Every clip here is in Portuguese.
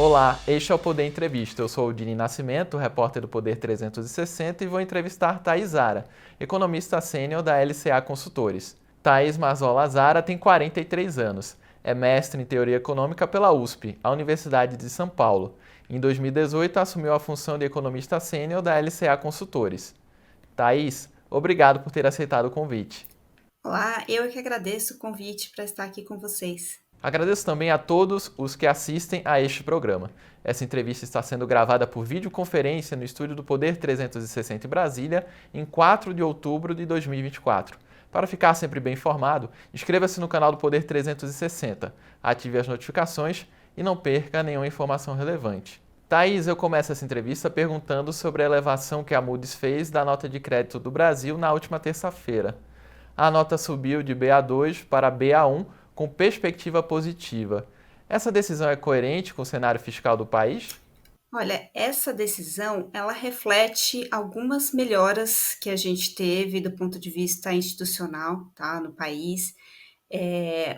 Olá, este é o Poder Entrevista. Eu sou o Dini Nascimento, repórter do Poder 360 e vou entrevistar Thaís Zara, economista sênior da LCA Consultores. Thaís Marzola Zara tem 43 anos. É mestre em Teoria Econômica pela USP, a Universidade de São Paulo. Em 2018, assumiu a função de economista sênior da LCA Consultores. Thaís, obrigado por ter aceitado o convite. Olá, eu é que agradeço o convite para estar aqui com vocês. Agradeço também a todos os que assistem a este programa. Essa entrevista está sendo gravada por videoconferência no estúdio do Poder 360 em Brasília, em 4 de outubro de 2024. Para ficar sempre bem informado, inscreva-se no canal do Poder 360, ative as notificações e não perca nenhuma informação relevante. Thaís, eu começo essa entrevista perguntando sobre a elevação que a Moody's fez da nota de crédito do Brasil na última terça-feira. A nota subiu de BA2 para BA1 com perspectiva positiva. Essa decisão é coerente com o cenário fiscal do país? Olha, essa decisão, ela reflete algumas melhoras que a gente teve do ponto de vista institucional, tá, no país.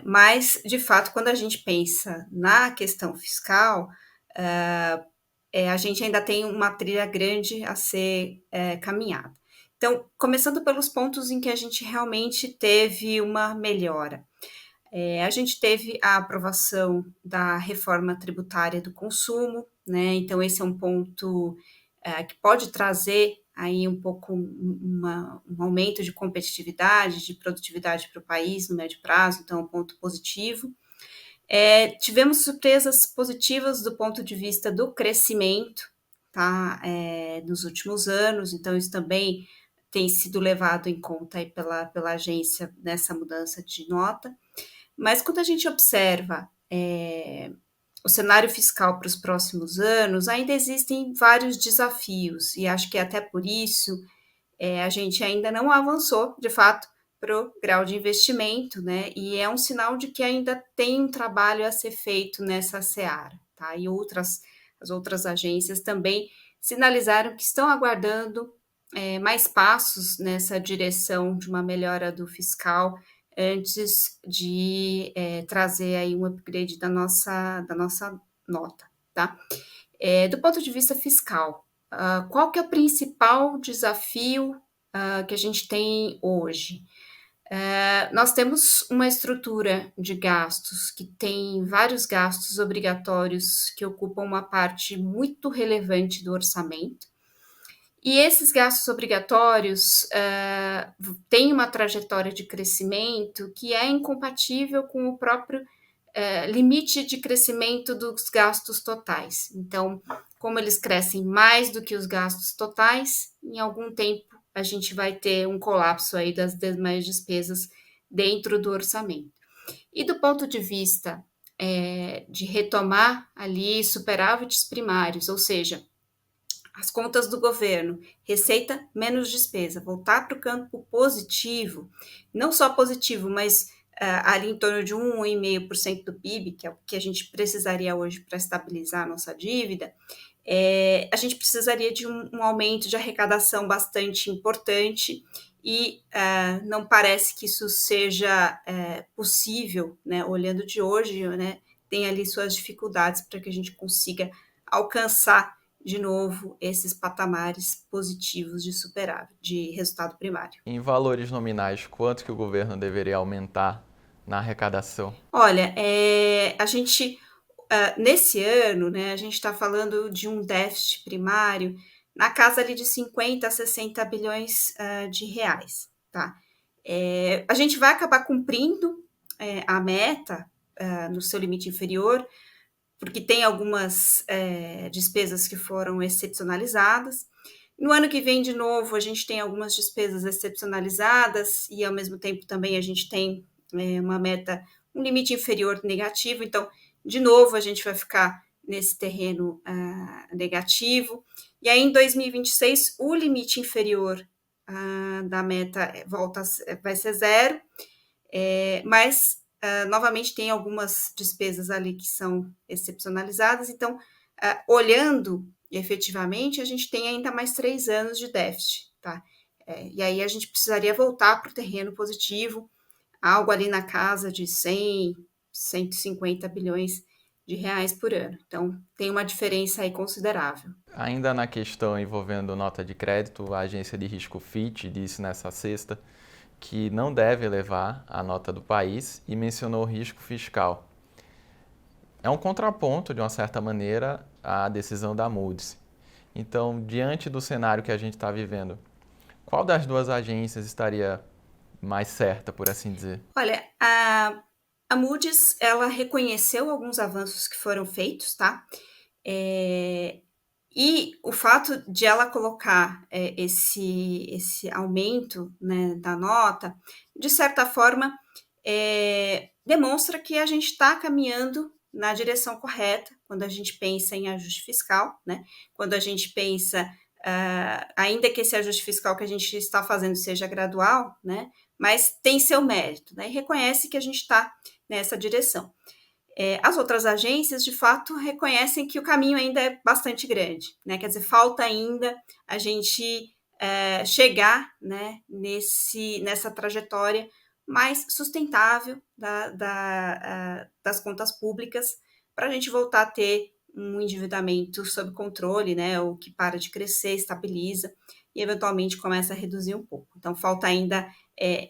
Mas, de fato, quando a gente pensa na questão fiscal, a gente ainda tem uma trilha grande a ser caminhada. Então, começando pelos pontos em que a gente realmente teve uma melhora. A gente teve a aprovação da reforma tributária do consumo, né? Então, esse é um ponto que pode trazer aí um pouco um aumento de competitividade, de produtividade para o país no médio prazo, então é um ponto positivo. Tivemos surpresas positivas do ponto de vista do crescimento, tá? Nos últimos anos, então isso também tem sido levado em conta aí pela agência nessa mudança de nota. Mas quando a gente observa o cenário fiscal para os próximos anos, ainda existem vários desafios, e acho que até por isso a gente ainda não avançou, de fato, para o grau de investimento, né? E é um sinal de que ainda tem um trabalho a ser feito nessa seara, tá? E as outras agências também sinalizaram que estão aguardando mais passos nessa direção de uma melhora do fiscal antes de trazer aí um upgrade da nossa nota, tá? Do ponto de vista fiscal, qual que é o principal desafio que a gente tem hoje? Nós temos uma estrutura de gastos que tem vários gastos obrigatórios que ocupam uma parte muito relevante do orçamento. E esses gastos obrigatórios têm uma trajetória de crescimento que é incompatível com o próprio limite de crescimento dos gastos totais. Então, como eles crescem mais do que os gastos totais, em algum tempo a gente vai ter um colapso aí das demais despesas dentro do orçamento. E do ponto de vista de retomar ali superávites primários, ou seja, as contas do governo, receita menos despesa, voltar para o campo positivo, não só positivo, mas ali em torno de 1,5% do PIB, que é o que a gente precisaria hoje para estabilizar a nossa dívida, a gente precisaria de um aumento de arrecadação bastante importante e não parece que isso seja possível, né? Olhando de hoje, né? Tem ali suas dificuldades para que a gente consiga alcançar de novo esses patamares positivos de superávit, de resultado primário. Em valores nominais, quanto que o governo deveria aumentar na arrecadação? Olha, a gente, nesse ano, né, a gente está falando de um déficit primário na casa ali de 50 a 60 bilhões de reais, tá? A gente vai acabar cumprindo a meta no seu limite inferior, porque tem algumas despesas que foram excepcionalizadas. No ano que vem, de novo, a gente tem algumas despesas excepcionalizadas e, ao mesmo tempo, também a gente tem uma meta, um limite inferior negativo. Então, de novo, a gente vai ficar nesse terreno negativo. E aí, em 2026, o limite inferior da meta vai ser zero, mas novamente tem algumas despesas ali que são excepcionalizadas. Então, olhando efetivamente, a gente tem ainda mais 3 anos de déficit, tá? E aí a gente precisaria voltar para o terreno positivo, algo ali na casa de 100, 150 bilhões de reais por ano. Então, tem uma diferença aí considerável. Ainda na questão envolvendo nota de crédito, a agência de risco Fitch disse nessa sexta que não deve elevar a nota do país e mencionou o risco fiscal. É um contraponto, de uma certa maneira, à decisão da Moody's. Então, diante do cenário que a gente está vivendo, qual das duas agências estaria mais certa, por assim dizer? Olha, a Moody's, ela reconheceu alguns avanços que foram feitos, tá? E o fato de ela colocar esse aumento, né, da nota, de certa forma, demonstra que a gente está caminhando na direção correta quando a gente pensa em ajuste fiscal, né? Quando a gente pensa, ainda que esse ajuste fiscal que a gente está fazendo seja gradual, né? Mas tem seu mérito, né? E reconhece que a gente está nessa direção. As outras agências, de fato, reconhecem que o caminho ainda é bastante grande, né? Quer dizer, falta ainda a gente chegar, né, nessa trajetória mais sustentável das contas públicas para a gente voltar a ter um endividamento sob controle, né, o que para de crescer, estabiliza e eventualmente começa a reduzir um pouco. Então, falta ainda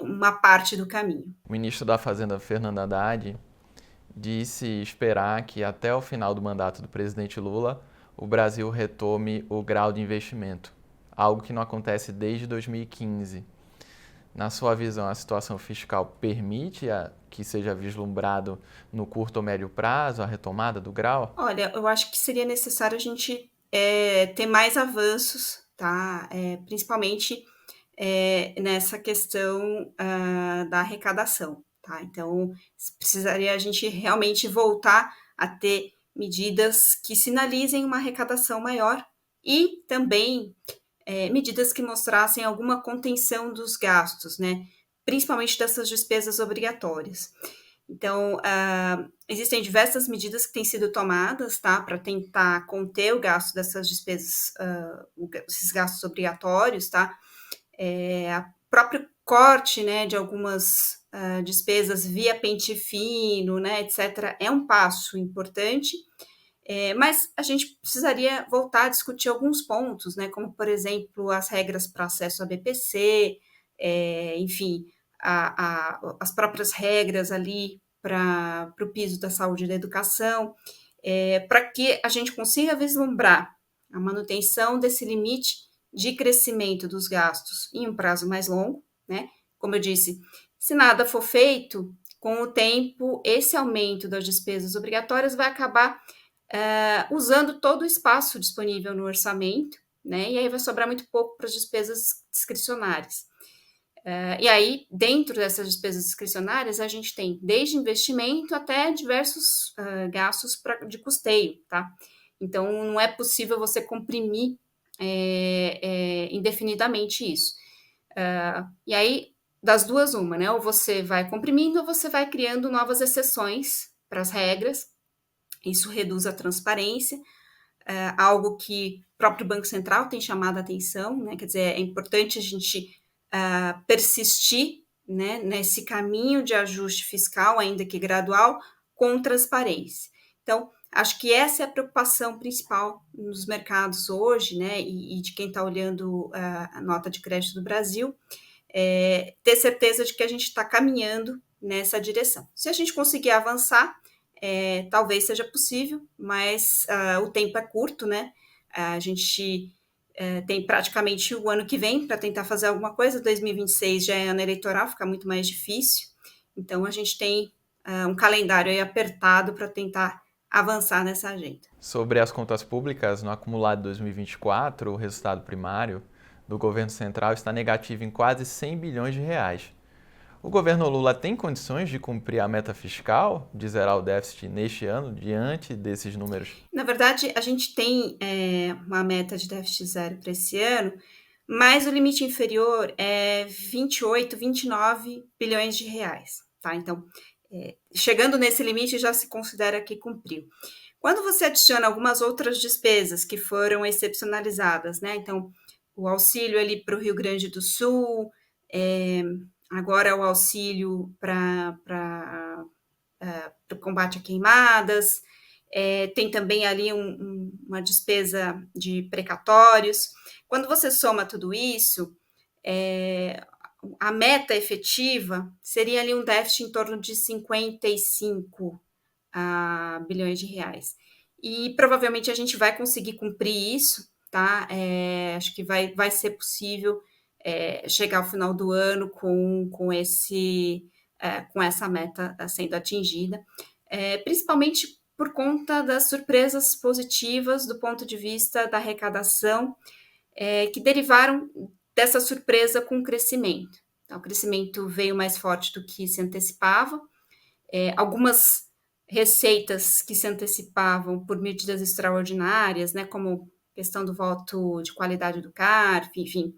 uma parte do caminho. O ministro da Fazenda, Fernando Haddad, disse esperar que até o final do mandato do presidente Lula o Brasil retome o grau de investimento, algo que não acontece desde 2015. Na sua visão, a situação fiscal permite que seja vislumbrado no curto ou médio prazo a retomada do grau? Olha, eu acho que seria necessário a gente ter mais avanços, tá? Principalmente nessa questão da arrecadação, tá? Então, precisaria a gente realmente voltar a ter medidas que sinalizem uma arrecadação maior e também medidas que mostrassem alguma contenção dos gastos, né? Principalmente dessas despesas obrigatórias. Então, existem diversas medidas que têm sido tomadas, tá, para tentar conter o gasto dessas despesas, esses gastos obrigatórios, tá? O próprio corte, né, de algumas despesas via pente fino, né, etc., é um passo importante, mas a gente precisaria voltar a discutir alguns pontos, né, como, por exemplo, as regras para acesso a BPC, enfim, as próprias regras ali para o piso da saúde e da educação, para que a gente consiga vislumbrar a manutenção desse limite de crescimento dos gastos em um prazo mais longo, né? Como eu disse, se nada for feito, com o tempo, esse aumento das despesas obrigatórias vai acabar usando todo o espaço disponível no orçamento, né? E aí vai sobrar muito pouco para as despesas discricionárias. E aí, dentro dessas despesas discricionárias, a gente tem desde investimento até diversos gastos de custeio, tá? Então, não é possível você comprimir indefinidamente isso. E aí, das duas, uma, né? Ou você vai comprimindo ou você vai criando novas exceções para as regras. Isso reduz a transparência, algo que o próprio Banco Central tem chamado a atenção, né? Quer dizer, é importante a gente persistir, né, nesse caminho de ajuste fiscal, ainda que gradual, com transparência. Então, acho que essa é a preocupação principal nos mercados hoje, né, e de quem está olhando a nota de crédito do Brasil, ter certeza de que a gente está caminhando nessa direção. Se a gente conseguir avançar, talvez seja possível, mas o tempo é curto, né? A gente tem praticamente o ano que vem para tentar fazer alguma coisa, 2026 já é ano eleitoral, fica muito mais difícil, então a gente tem um calendário aí apertado para tentar avançar nessa agenda. Sobre as contas públicas, no acumulado de 2024, o resultado primário do governo central está negativo em quase 100 bilhões de reais. O governo Lula tem condições de cumprir a meta fiscal, de zerar o déficit neste ano, diante desses números? Na verdade, a gente tem uma meta de déficit zero para esse ano, mas o limite inferior é 28, 29 bilhões de reais, tá? Então, chegando nesse limite, já se considera que cumpriu. Quando você adiciona algumas outras despesas que foram excepcionalizadas, né? Então, o auxílio ali para o Rio Grande do Sul, agora o auxílio para o combate a queimadas, tem também ali uma despesa de precatórios. Quando você soma tudo isso, a meta efetiva seria ali um déficit em torno de 55 bilhões de reais. E provavelmente a gente vai conseguir cumprir isso, tá? Acho que vai ser possível chegar ao final do ano com essa meta sendo atingida, principalmente por conta das surpresas positivas do ponto de vista da arrecadação, que derivaram dessa surpresa com o crescimento. Então, o crescimento veio mais forte do que se antecipava. Algumas receitas que se antecipavam por medidas extraordinárias, né, como questão do voto de qualidade do CARF, enfim,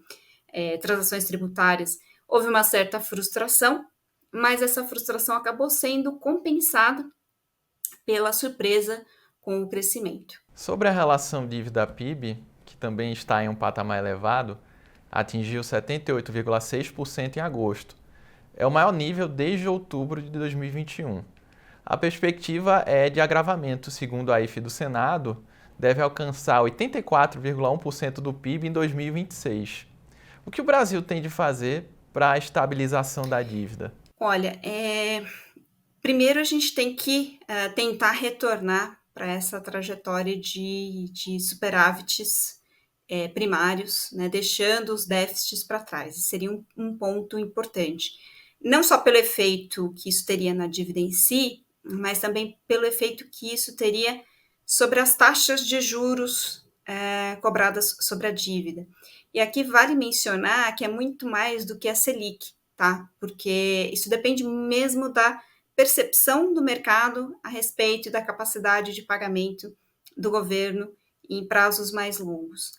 transações tributárias, houve uma certa frustração, mas essa frustração acabou sendo compensada pela surpresa com o crescimento. Sobre a relação dívida-PIB, que também está em um patamar elevado, atingiu 78,6% em agosto. É o maior nível desde outubro de 2021. A perspectiva é de agravamento, segundo a IFE do Senado, deve alcançar 84,1% do PIB em 2026. O que o Brasil tem de fazer para a estabilização da dívida? Olha, primeiro a gente tem que tentar retornar para essa trajetória de superávites primários, né, deixando os déficits para trás. Isso seria um ponto importante. Não só pelo efeito que isso teria na dívida em si, mas também pelo efeito que isso teria sobre as taxas de juros cobradas sobre a dívida. E aqui vale mencionar que é muito mais do que a Selic, tá? Porque isso depende mesmo da percepção do mercado a respeito da capacidade de pagamento do governo em prazos mais longos.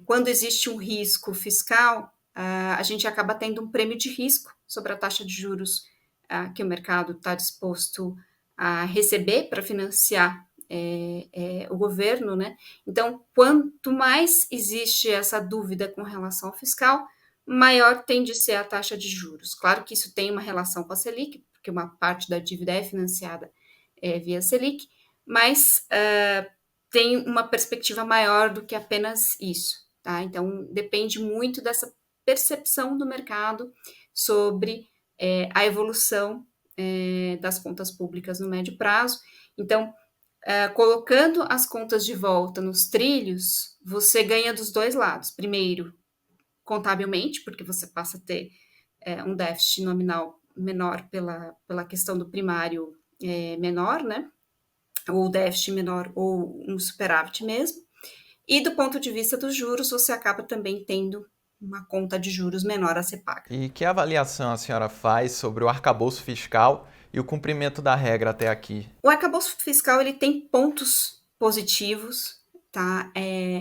Quando existe um risco fiscal, a gente acaba tendo um prêmio de risco sobre a taxa de juros que o mercado está disposto a receber para financiar o governo, né? Então, quanto mais existe essa dúvida com relação ao fiscal, maior tende a ser a taxa de juros. Claro que isso tem uma relação com a Selic, porque uma parte da dívida é financiada via Selic, mas tem uma perspectiva maior do que apenas isso, tá? Então, depende muito dessa percepção do mercado sobre a evolução das contas públicas no médio prazo. Então, colocando as contas de volta nos trilhos, você ganha dos dois lados. Primeiro, contabilmente, porque você passa a ter um déficit nominal menor pela questão do primário menor, né? Ou déficit menor ou um superávit mesmo. E do ponto de vista dos juros, você acaba também tendo uma conta de juros menor a ser paga. E que avaliação a senhora faz sobre o arcabouço fiscal e o cumprimento da regra até aqui? O arcabouço fiscal ele tem pontos positivos, tá?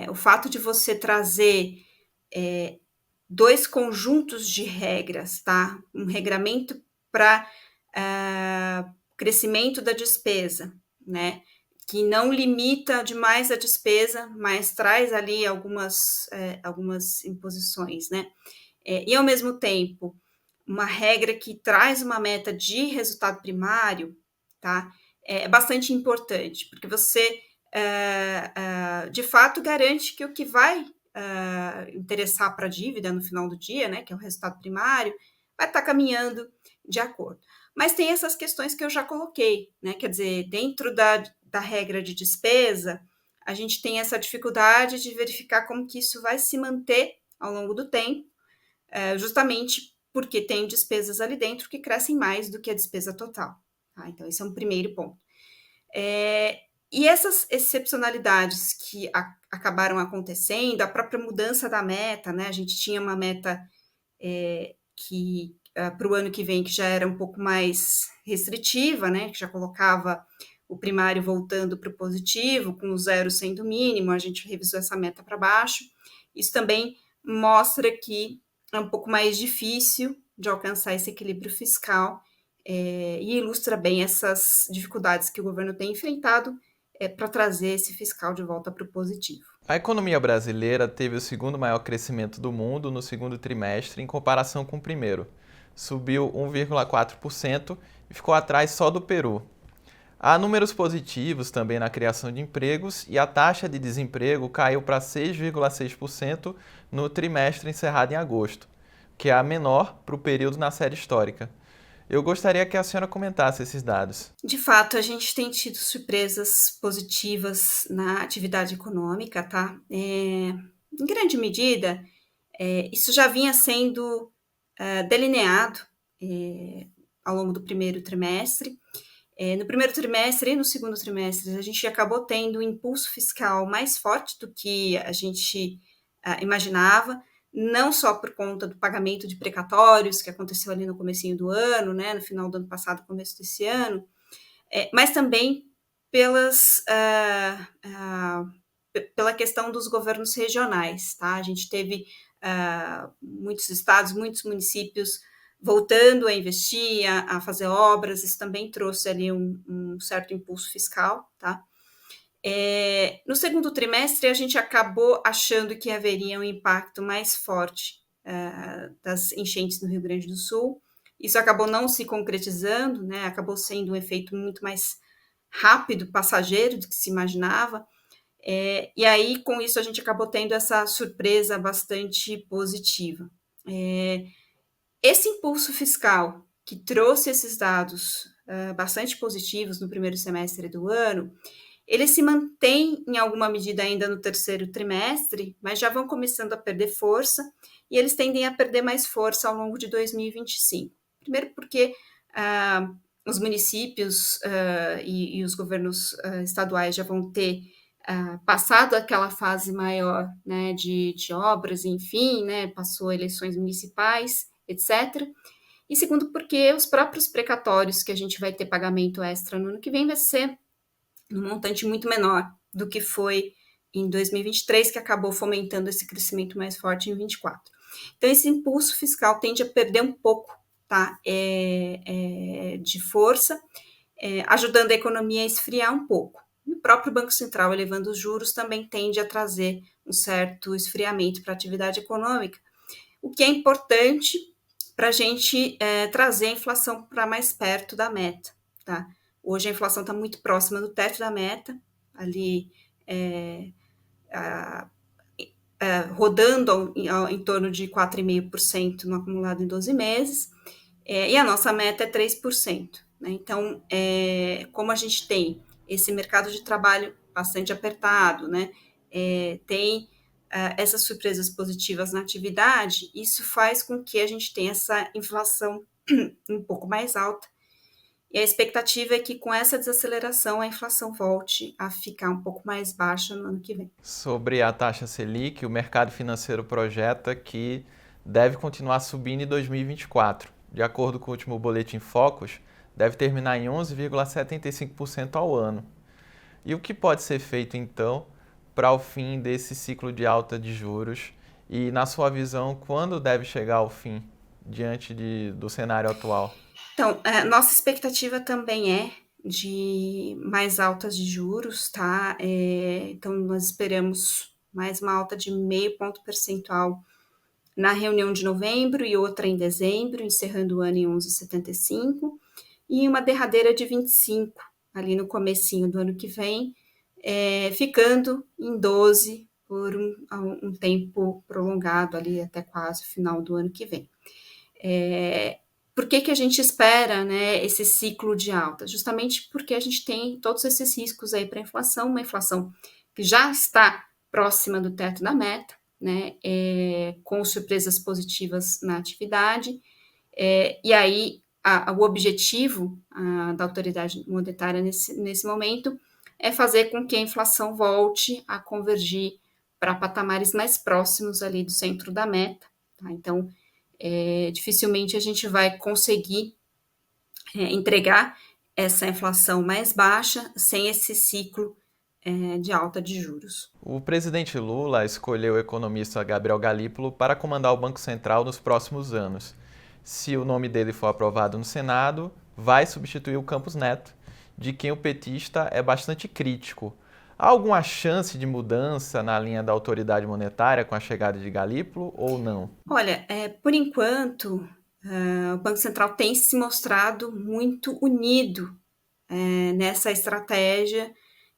O fato de você trazer dois conjuntos de regras, tá? Um regramento para crescimento da despesa, né? Que não limita demais a despesa, mas traz ali algumas imposições, né? E, ao mesmo tempo, uma regra que traz uma meta de resultado primário, tá? É bastante importante, porque você, de fato, garante que o que vai interessar para a dívida no final do dia, né, que é o resultado primário, vai estar caminhando de acordo. Mas tem essas questões que eu já coloquei, né? Quer dizer, dentro da regra de despesa, a gente tem essa dificuldade de verificar como que isso vai se manter ao longo do tempo, justamente porque tem despesas ali dentro que crescem mais do que a despesa total. Tá? Então, esse é um primeiro ponto. E essas excepcionalidades que acabaram acontecendo, a própria mudança da meta, né? A gente tinha uma meta que para o ano que vem que já era um pouco mais restritiva, né? Que já colocava o primário voltando para o positivo, com o zero sendo mínimo, a gente revisou essa meta para baixo. Isso também mostra que é um pouco mais difícil de alcançar esse equilíbrio fiscal e ilustra bem essas dificuldades que o governo tem enfrentado para trazer esse fiscal de volta para o positivo. A economia brasileira teve o segundo maior crescimento do mundo no segundo trimestre em comparação com o primeiro. Subiu 1,4% e ficou atrás só do Peru. Há números positivos também na criação de empregos e a taxa de desemprego caiu para 6,6% no trimestre encerrado em agosto, que é a menor para o período na série histórica. Eu gostaria que a senhora comentasse esses dados. De fato, a gente tem tido surpresas positivas na atividade econômica, tá? Em grande medida, isso já vinha sendo delineado ao longo do primeiro trimestre. No primeiro trimestre e no segundo trimestre, a gente acabou tendo um impulso fiscal mais forte do que a gente imaginava, não só por conta do pagamento de precatórios, que aconteceu ali no comecinho do ano, né, no final do ano passado, começo desse ano, mas também pela questão dos governos regionais, tá? A gente teve muitos estados, muitos municípios voltando a investir, a fazer obras, isso também trouxe ali um certo impulso fiscal, tá? No segundo trimestre, a gente acabou achando que haveria um impacto mais forte das enchentes no Rio Grande do Sul. Isso acabou não se concretizando, né? Acabou sendo um efeito muito mais rápido, passageiro do que se imaginava. E aí, com isso, a gente acabou tendo essa surpresa bastante positiva. Esse impulso fiscal que trouxe esses dados bastante positivos no primeiro semestre do ano, ele se mantém em alguma medida ainda no terceiro trimestre, mas já vão começando a perder força e eles tendem a perder mais força ao longo de 2025. Primeiro porque os municípios e os governos estaduais já vão ter passado aquela fase maior, né, de obras, enfim, né, passou eleições municipais, etc. E segundo porque os próprios precatórios que a gente vai ter pagamento extra no ano que vem vai ser um montante muito menor do que foi em 2023, que acabou fomentando esse crescimento mais forte em 2024. Então, esse impulso fiscal tende a perder um pouco, tá, de força, ajudando a economia a esfriar um pouco. E o próprio Banco Central, elevando os juros, também tende a trazer um certo esfriamento para a atividade econômica, o que é importante para a gente trazer a inflação para mais perto da meta, tá? Hoje a inflação está muito próxima do teto da meta, ali rodando em torno de 4,5% no acumulado em 12 meses, e a nossa meta é 3%. Né? Então, como a gente tem esse mercado de trabalho bastante apertado, né? Tem essas surpresas positivas na atividade, isso faz com que a gente tenha essa inflação um pouco mais alta, e a expectativa é que com essa desaceleração a inflação volte a ficar um pouco mais baixa no ano que vem. Sobre a taxa Selic, o mercado financeiro projeta que deve continuar subindo em 2024. De acordo com o último boletim Focus, deve terminar em 11,75% ao ano. E o que pode ser feito, então, para o fim desse ciclo de alta de juros? E, na sua visão, quando deve chegar ao fim, diante do cenário atual? Então, nossa expectativa também é de mais altas de juros, tá? Então, nós esperamos mais uma alta de 0,5 ponto percentual na reunião de novembro e outra em dezembro, encerrando o ano em 11,75, e uma derradeira de 25 ali no comecinho do ano que vem, ficando em 12 por um tempo prolongado ali até quase o final do ano que vem. Por que a gente espera, né, esse ciclo de alta? Justamente porque a gente tem todos esses riscos aí para a inflação, uma inflação que já está próxima do teto da meta, né, com surpresas positivas na atividade, e aí o objetivo da autoridade monetária nesse momento é fazer com que a inflação volte a convergir para patamares mais próximos ali do centro da meta, tá? Então, dificilmente a gente vai conseguir entregar essa inflação mais baixa sem esse ciclo de alta de juros. O presidente Lula escolheu o economista Gabriel Galípolo para comandar o Banco Central nos próximos anos. Se o nome dele for aprovado no Senado, vai substituir o Campos Neto, de quem o petista é bastante crítico. Há alguma chance de mudança na linha da autoridade monetária com a chegada de Galípolo ou não? Olha, por enquanto, o Banco Central tem se mostrado muito unido nessa estratégia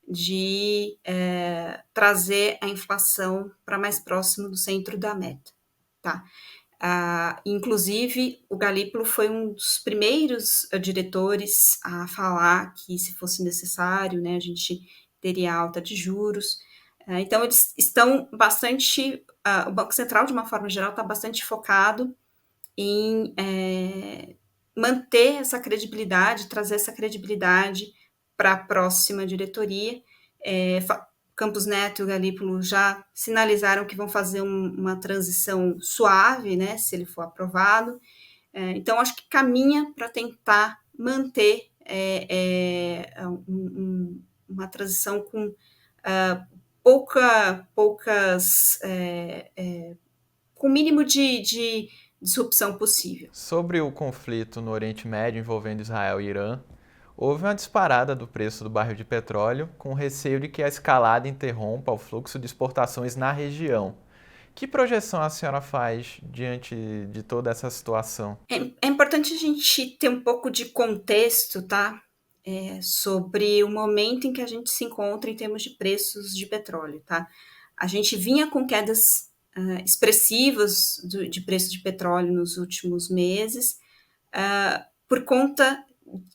de trazer a inflação para mais próximo do centro da meta, tá? Inclusive, o Galípolo foi um dos primeiros diretores a falar que, se fosse necessário, né, a gente teria alta de juros. Então, eles estão bastante... o Banco Central, de uma forma geral, está bastante focado em manter essa credibilidade, trazer essa credibilidade para a próxima diretoria. Campos Neto e o Galípolo já sinalizaram que vão fazer uma transição suave, né, se ele for aprovado. Então, acho que caminha para tentar manter uma transição com com o mínimo de disrupção possível. Sobre o conflito no Oriente Médio envolvendo Israel e Irã, houve uma disparada do preço do barril de petróleo, com receio de que a escalada interrompa o fluxo de exportações na região. Que projeção a senhora faz diante de toda essa situação? É importante a gente ter um pouco de contexto, tá? Sobre o momento em que a gente se encontra em termos de preços de petróleo, tá? A gente vinha com quedas expressivas de preço de petróleo nos últimos meses, por conta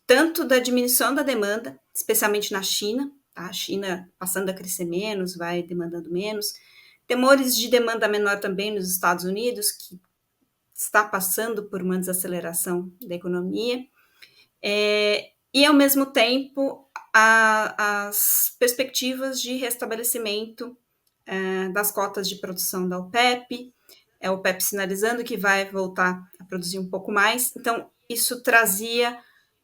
tanto da diminuição da demanda, especialmente na China, tá? A China passando a crescer menos, vai demandando menos, temores de demanda menor também nos Estados Unidos, que está passando por uma desaceleração da economia, e, ao mesmo tempo, as perspectivas de restabelecimento das cotas de produção da OPEP, a OPEP sinalizando que vai voltar a produzir um pouco mais. Então, isso trazia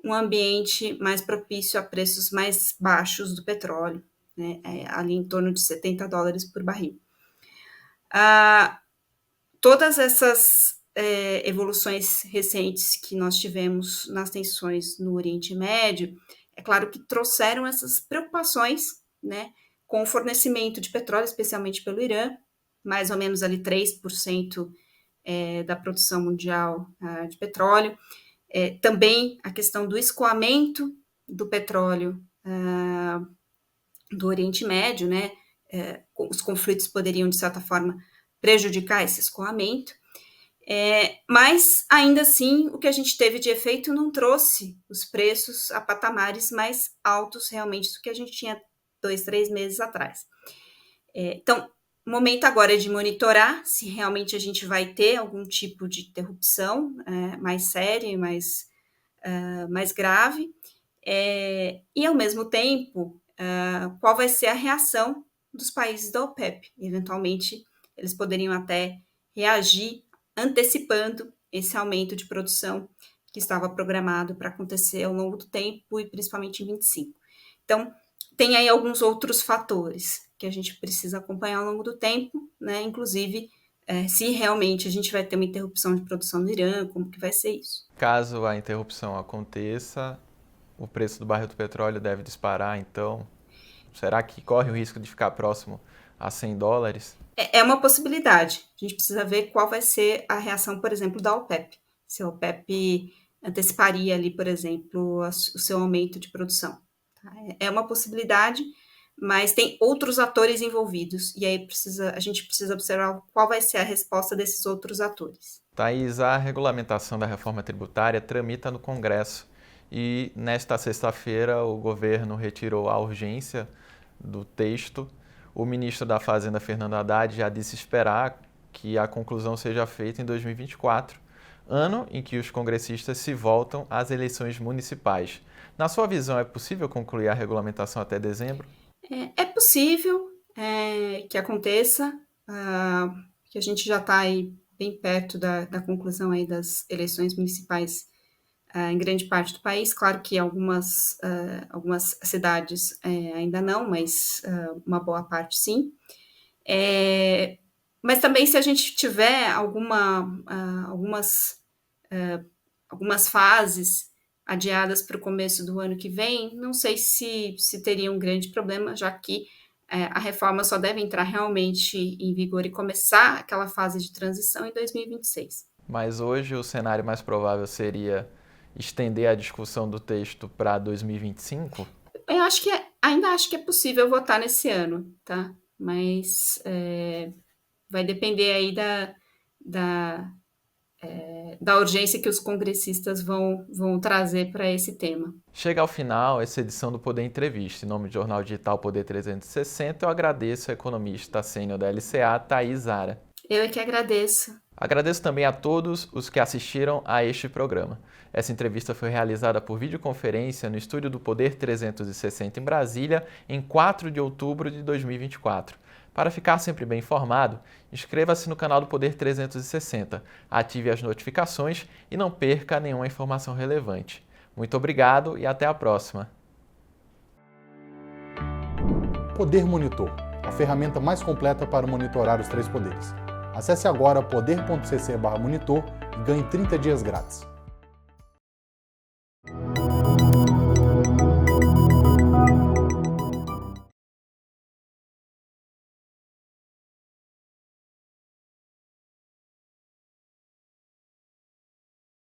um ambiente mais propício a preços mais baixos do petróleo, né, ali em torno de $70 por barril. Todas essas evoluções recentes que nós tivemos nas tensões no Oriente Médio, é claro que trouxeram essas preocupações, né, com o fornecimento de petróleo, especialmente pelo Irã, mais ou menos ali 3% da produção mundial de petróleo. Também a questão do escoamento do petróleo do Oriente Médio, né? Os conflitos poderiam, de certa forma, prejudicar esse escoamento. Mas, ainda assim, o que a gente teve de efeito não trouxe os preços a patamares mais altos realmente do que a gente tinha 2, 3 meses atrás. Então, o momento agora é de monitorar se realmente a gente vai ter algum tipo de interrupção mais séria e mais grave, e, ao mesmo tempo, qual vai ser a reação dos países da OPEP. Eventualmente, eles poderiam até reagir antecipando esse aumento de produção que estava programado para acontecer ao longo do tempo e principalmente em 25. Então, tem aí alguns outros fatores que a gente precisa acompanhar ao longo do tempo, né? Inclusive, se realmente a gente vai ter uma interrupção de produção no Irã, como que vai ser isso? Caso a interrupção aconteça, o preço do barril do petróleo deve disparar, então, será que corre o risco de ficar próximo a $100? É uma possibilidade. A gente precisa ver qual vai ser a reação, por exemplo, da OPEP. Se a OPEP anteciparia ali, por exemplo, o seu aumento de produção. Tá? É uma possibilidade, mas tem outros atores envolvidos, e aí a gente precisa observar qual vai ser a resposta desses outros atores. Thaís, a regulamentação da reforma tributária tramita no Congresso e, nesta sexta-feira, o governo retirou a urgência do texto. O ministro da Fazenda, Fernando Haddad, já disse esperar que a conclusão seja feita em 2024, ano em que os congressistas se voltam às eleições municipais. Na sua visão, é possível concluir a regulamentação até dezembro? É possível que aconteça, que a gente já está aí bem perto da conclusão aí das eleições municipais em grande parte do país. Claro que algumas cidades ainda não, mas uma boa parte sim. Mas também, se a gente tiver algumas fases adiadas para o começo do ano que vem, não sei se teria um grande problema, já que a reforma só deve entrar realmente em vigor e começar aquela fase de transição em 2026. Mas hoje o cenário mais provável seria estender a discussão do texto para 2025? Eu acho que ainda acho que é possível votar nesse ano, tá? Mas vai depender aí da urgência que os congressistas vão trazer para esse tema. Chega ao final essa edição do Poder Entrevista. Em nome do Jornal Digital Poder 360, eu agradeço a economista sênior da LCA, Thaís Zara. Eu é que agradeço. Agradeço também a todos os que assistiram a este programa. Essa entrevista foi realizada por videoconferência no estúdio do Poder 360 em Brasília, em 4 de outubro de 2024. Para ficar sempre bem informado, inscreva-se no canal do Poder 360, ative as notificações e não perca nenhuma informação relevante. Muito obrigado e até a próxima. Poder Monitor, a ferramenta mais completa para monitorar os 3 poderes. Acesse agora poder.cc/monitor e ganhe 30 dias grátis.